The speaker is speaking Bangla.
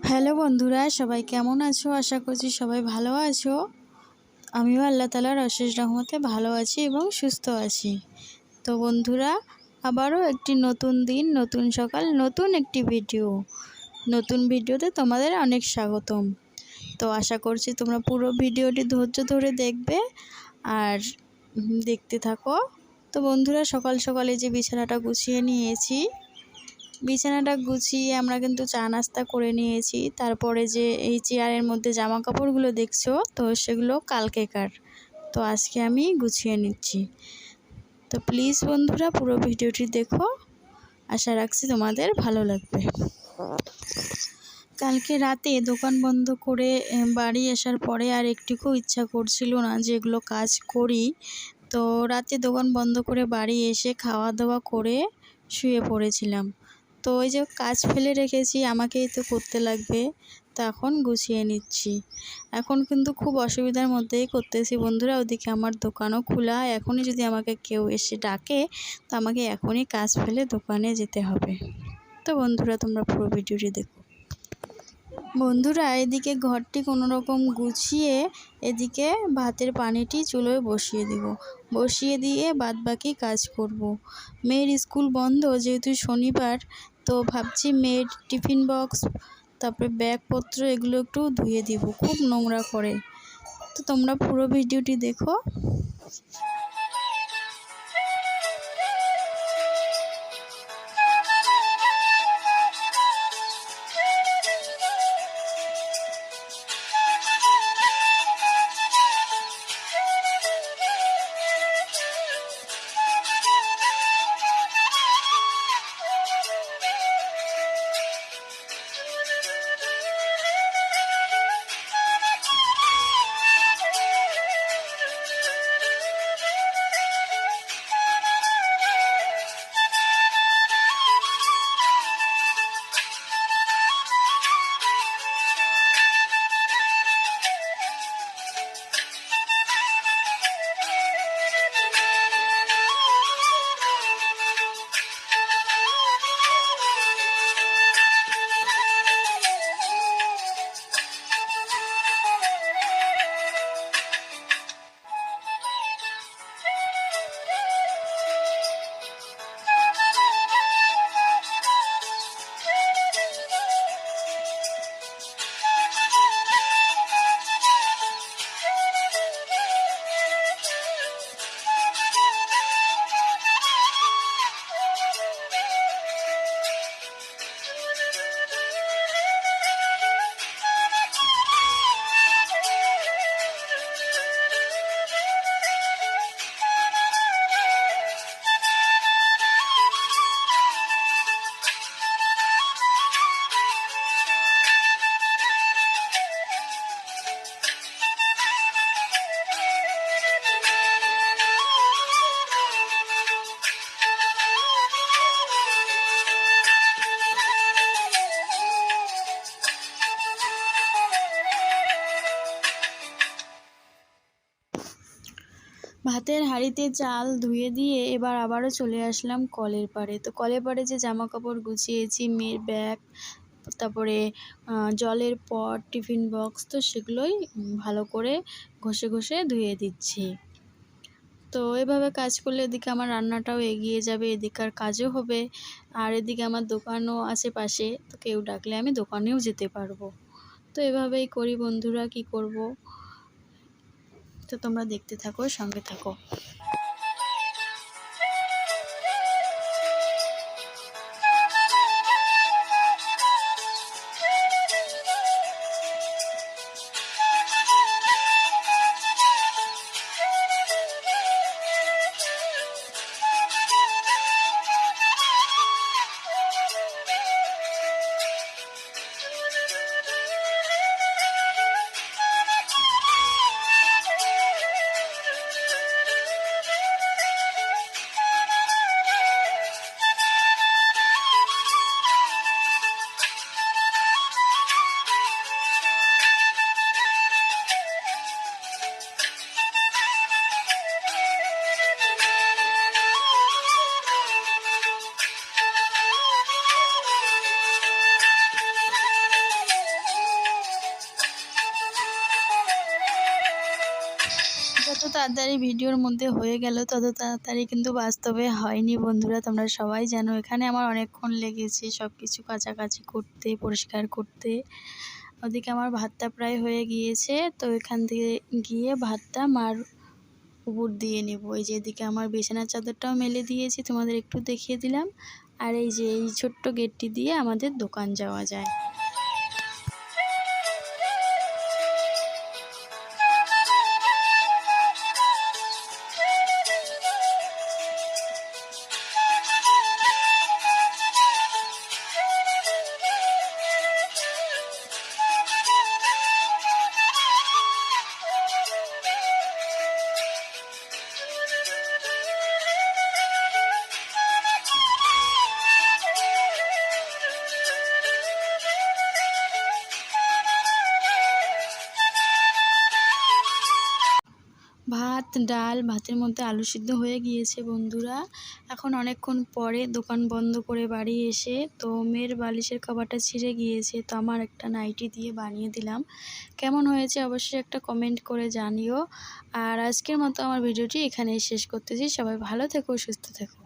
হ্যালো বন্ধুরা, সবাই কেমন আছো? আশা করছি সবাই ভালো আছো। আমিও আল্লাহ তাআলার অশেষ রহমতে ভালো আছি এবং সুস্থ আছি। তো বন্ধুরা, আবারও একটি নতুন দিন, নতুন সকাল, নতুন একটি ভিডিও। নতুন ভিডিওতে তোমাদের অনেক স্বাগতম। তো আশা করছি তোমরা পুরো ভিডিওটি ধৈর্য ধরে দেখবে আর দেখতে থাকো। তো বন্ধুরা, সকাল সকালে যে বিছানাটা গুছিয়ে নিয়েছি, বিছানাটা গুছিয়ে আমরা কিন্তু চা নাস্তা করে নিয়েছি। তারপরে যে এই চেয়ারের মধ্যে জামা কাপড়গুলো দেখছো, তো সেগুলো কালকেকার, তো আজকে আমি গুছিয়ে নিচ্ছি। তো প্লিজ বন্ধুরা, পুরো ভিডিওটি দেখো, আশা রাখছি তোমাদের ভালো লাগবে। কালকে রাতে দোকান বন্ধ করে বাড়ি আসার পরে আর একটুকু ইচ্ছা করছিল না যে এগুলো কাজ করি। তো রাতে দোকান বন্ধ করে বাড়ি এসে খাওয়া দাওয়া করে শুয়ে পড়েছিলাম। তো ওই যে কাজ ফেলে রেখেছি, আমাকেই তো করতে লাগবে, তো এখন গুছিয়ে নিচ্ছি। এখন কিন্তু খুব অসুবিধার মধ্যেই করতেছি বন্ধুরা। ওদিকে আমার দোকানও খোলা, এখনই যদি আমাকে কেউ এসে ডাকে তো আমাকে এখনই কাজ ফেলে দোকানে যেতে হবে। তো বন্ধুরা, তোমরা পুরো ভিডিওটি দেখো। বন্ধুরা, এদিকে ঘরটি কোনো রকম গুছিয়ে এদিকে ভাতের পানিটি চুলোয় বসিয়ে দেব, বসিয়ে দিয়ে বাদবাকি কাজ করব। মেয়ের স্কুল বন্ধ যেহেতু শনিবার, তো ভাবছি মেয়ের টিফিন বক্স, তারপরে ব্যাগপত্র এগুলো একটু ধুয়ে দিব, খুব নোংরা করে। তো তোমরা পুরো ভিডিওটি দেখো। ভাতের হাঁড়িতে চাল ধুয়ে দিয়ে এবার আবারও চলে আসলাম কলের পাড়ে। তো কলের পাড়ে যে জামা কাপড় গুছিয়েছি, মেয়ের ব্যাগ, তারপরে জলের পট, টিফিন বক্স, তো সেগুলোই ভালো করে ঘষে ঘষে ধুয়ে দিচ্ছি। তো এভাবে কাজ করলে এদিকে আমার রান্নাটাও এগিয়ে যাবে, এদিকার কাজও হবে, আর এদিকে আমার দোকানও আছে পাশে, তো কেউ ডাকলে আমি দোকানেও যেতে পারবো। তো এভাবেই করি বন্ধুরা, কি করব। তো তোমরা দেখতে থাকো, সঙ্গে থাকো। তাড়াতাড়ি ভিডিওর মধ্যে হয়ে গেল, তত তাড়াতাড়ি কিন্তু বাস্তবে হয়নি বন্ধুরা। তোমরা সবাই জানো এখানে আমার অনেকক্ষণ লেগেছে সব কিছু কাচাকাচি করতে, পরিষ্কার করতে। ওদিকে আমার ভাতটা প্রায় হয়ে গিয়েছে, তো এখান থেকে গিয়ে ভাতটা মার উপর দিয়ে নেব। এই যে এদিকে আমার বিছানার চাদরটাও মেলে দিয়েছি, তোমাদের একটু দেখিয়ে দিলাম। আর এই যে এই ছোট্ট গেটটি দিয়ে আমাদের দোকান যাওয়া যায়। ভাত, ডাল, ভাতের মধ্যে আলু সিদ্ধ হয়ে গিয়েছে বন্ধুরা। এখন অনেকক্ষণ পরে দোকান বন্ধ করে বাড়ি এসে তো মেয়ের বালিশের কভারটা ছিঁড়ে গিয়েছে, তো আমার একটা নাইটি দিয়ে বানিয়ে দিলাম। কেমন হয়েছে অবশ্যই একটা কমেন্ট করে জানিও। আর আজকের মতো আমার ভিডিওটি এখানেই শেষ করতেছি। সবাই ভালো থেকো, সুস্থ থেকো।